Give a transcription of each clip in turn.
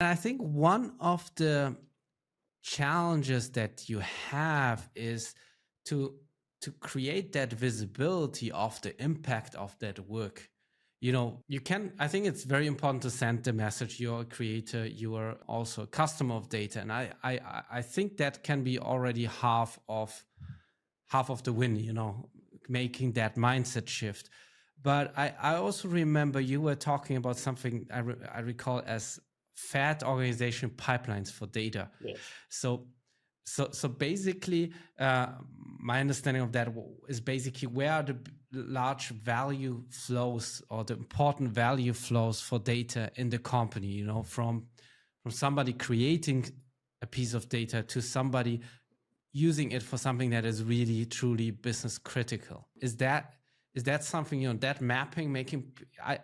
I think one of the challenges that you have is to create that visibility of the impact of that work. You can, I think it's very important to send the message: you're a creator, you are also a customer of data. And I think that can be already half of the win, making that mindset shift. But I also remember you were talking about something I recall as fat organization pipelines for data. Yes. So basically, my understanding of that is basically where are the large value flows or the important value flows for data in the company, from somebody creating a piece of data to somebody using it for something that is really truly business critical. Is that something, that mapping making?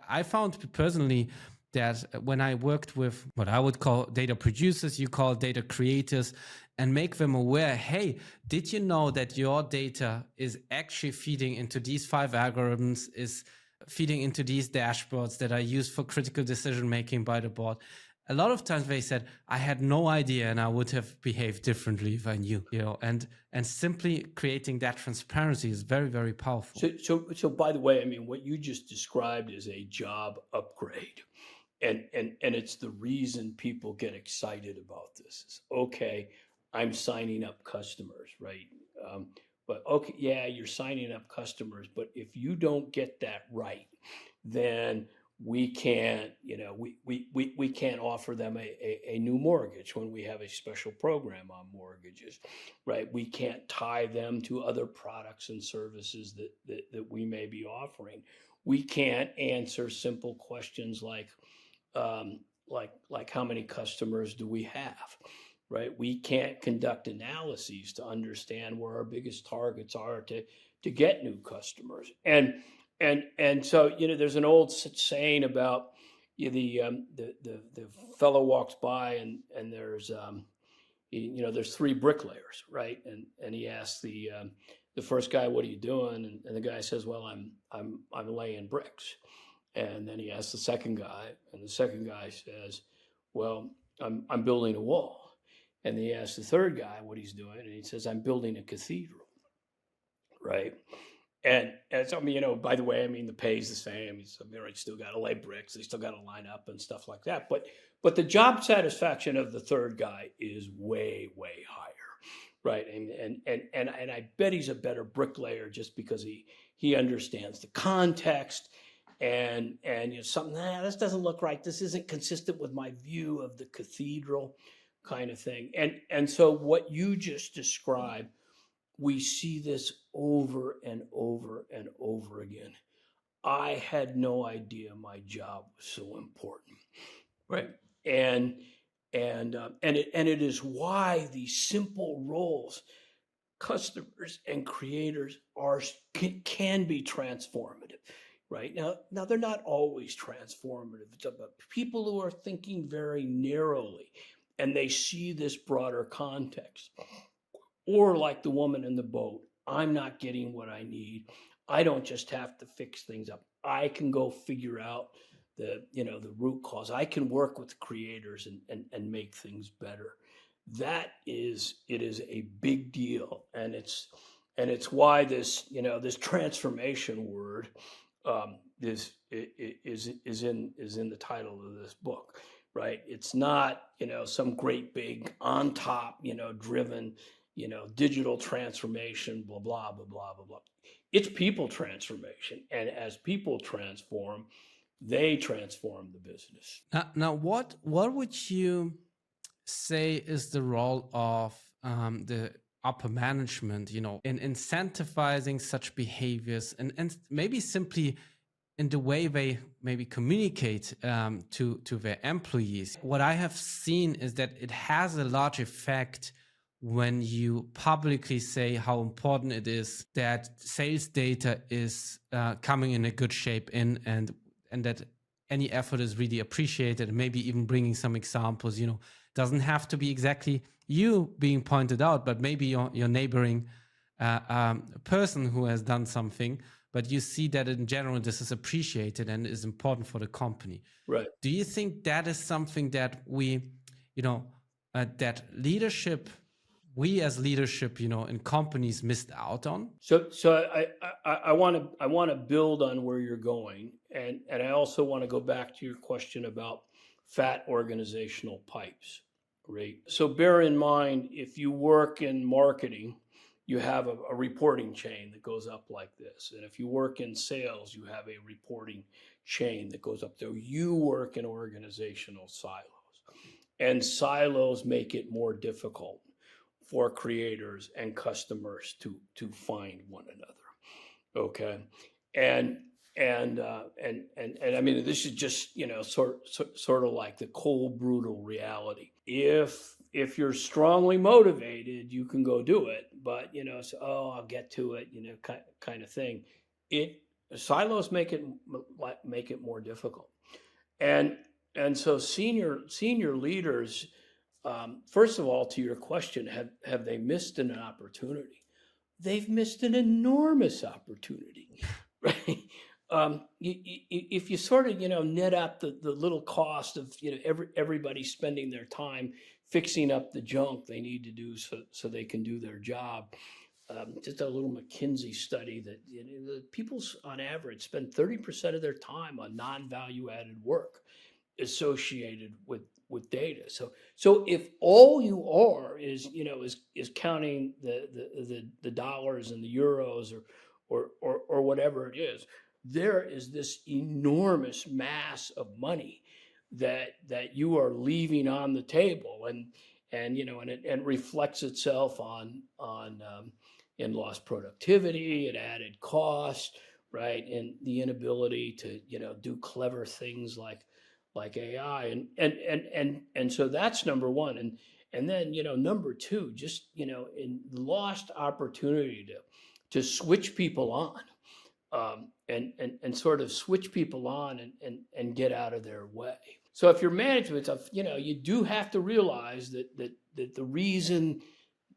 I found personally that when I worked with what I would call data producers, you call data creators, and make them aware, hey, did you know that your data is actually feeding into these 5 algorithms, is feeding into these dashboards that are used for critical decision making by the board? A lot of times they said, I had no idea and I would have behaved differently if I knew, and simply creating that transparency is very, very powerful. So by the way, I mean, what you just described is a job upgrade. And it's the reason people get excited about this is, okay, I'm signing up customers, right? But okay, yeah, you're signing up customers, but if you don't get that right, then we can't, we can't offer them a new mortgage when we have a special program on mortgages, right? We can't tie them to other products and services that we may be offering. We can't answer simple questions like how many customers do we have, right? We can't conduct analyses to understand where our biggest targets are to get new customers. And so, there's an old saying about the fellow walks by and there's there's 3 bricklayers, right? And he asks the first guy, what are you doing? And the guy says, well, I'm laying bricks. And then he asks the second guy, and the second guy says, well, I'm building a wall. And he asks the third guy what he's doing, and he says, I'm building a cathedral, right? And so, I mean, by the way, I mean, the pay's the same. He's, still got to lay bricks. They still got to line up and stuff like that. But the job satisfaction of the third guy is way, way higher, right? And I bet he's a better bricklayer just because he understands the context and something, this doesn't look right. This isn't consistent with my view of the cathedral kind of thing. And so what you just described, we see this over and over and over again. I had no idea my job was so important, right? And it is why these simple roles, customers and creators can be transformative. Right now, they're not always transformative. It's about people who are thinking very narrowly, and they see this broader context. Or like the woman in the boat, I'm not getting what I need. I don't just have to fix things up. I can go figure out the root cause. I can work with creators and make things better. It is a big deal, and it's why this this transformation word is in the title of this book, right? It's not some great big on top driven digital transformation, blah blah blah blah blah blah. It's people transformation, and as people transform, they transform the business. Now what would you say is the role of the upper management, in incentivizing such behaviors and maybe simply in the way they maybe communicate to their employees? What I have seen is that it has a large effect when you publicly say how important it is that sales data is coming in a good shape and that any effort is really appreciated, and maybe even bringing some examples. Doesn't have to be exactly you being pointed out, but maybe your neighboring person who has done something, but you see that in general this is appreciated and is important for the company. Right. Do you think that is something that we that we as leadership, in companies missed out on? So I want to build on where you're going, and I also want to go back to your question about fat organizational pipes, right? So bear in mind, if you work in marketing, you have a reporting chain that goes up like this, and if you work in sales, you have a reporting chain that goes up there. You work in organizational silos, and silos make it more difficult for creators and customers to find one another. Okay, and I mean, this is just sort of like the cold brutal reality. If you're strongly motivated, you can go do it, but so, oh, I'll get to it, kind of thing. It Silos make it more difficult, and so senior leaders, first of all, to your question, have they missed an opportunity? They've missed an enormous opportunity, right? If you sort of net out the little cost of everybody spending their time fixing up the junk they need to do so they can do their job. Just a little McKinsey study that the people on average spend 30% of their time on non-value added work associated with data. So if all you are is counting the dollars and the euros or whatever it is, there is this enormous mass of money that you are leaving on the table, and it reflects itself on in lost productivity and added cost, right, and the inability to do clever things like AI, and so that's number one, and then number two, just in lost opportunity to switch people on, and sort of switch people on and get out of their way. So if you're management, you do have to realize that the reason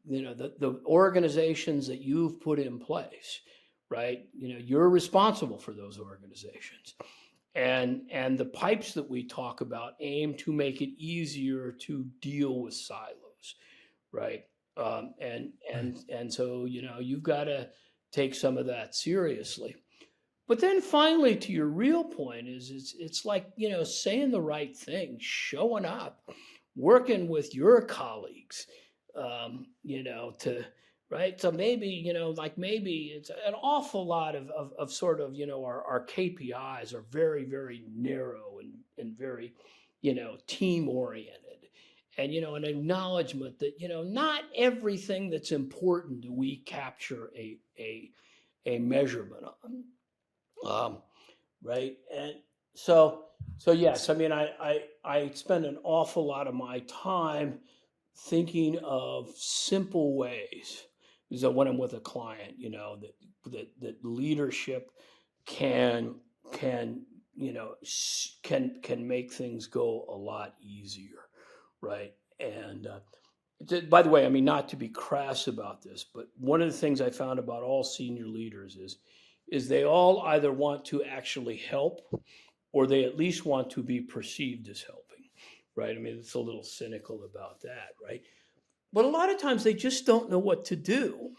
the organizations that you've put in place, right, you're responsible for those organizations. And the pipes that we talk about aim to make it easier to deal with silos, right? And so you've got to take some of that seriously. But then finally, to your real point, it's like saying the right thing, showing up, working with your colleagues, to. Right. So maybe, maybe it's an awful lot of sort of, our KPIs are very, very narrow and very, team oriented. And, an acknowledgement that, not everything that's important do we capture a measurement on. Right. And so yes, I mean, I spend an awful lot of my time thinking of simple ways. So when I'm with a client, that leadership can make things go a lot easier, right? And by the way, I mean, not to be crass about this, but one of the things I found about all senior leaders is they all either want to actually help, or they at least want to be perceived as helping, right? I mean, it's a little cynical about that, right? But a lot of times they just don't know what to do.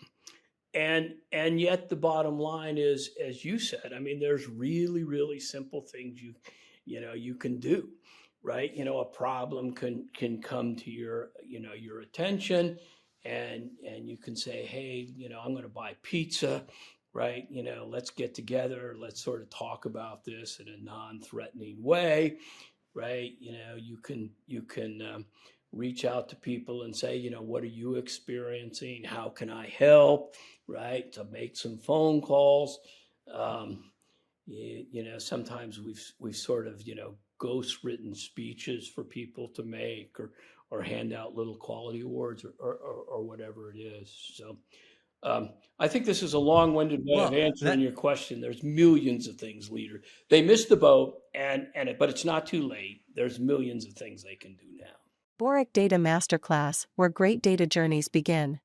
And yet the bottom line is, as you said, I mean, there's really, really simple things you can do, right? A problem can come to your attention, and you can say, hey, I'm going to buy pizza, right? Let's get together. Let's sort of talk about this in a non-threatening way, right? You can reach out to people and say, what are you experiencing? How can I help? Right? To make some phone calls. Sometimes we've sort of, ghost written speeches for people to make, or hand out little quality awards or whatever it is. So I think this is a long-winded way of answering your question. There's millions of things, leader. They missed the boat, but it's not too late. There's millions of things they can do now. Boric Data Masterclass, where great data journeys begin.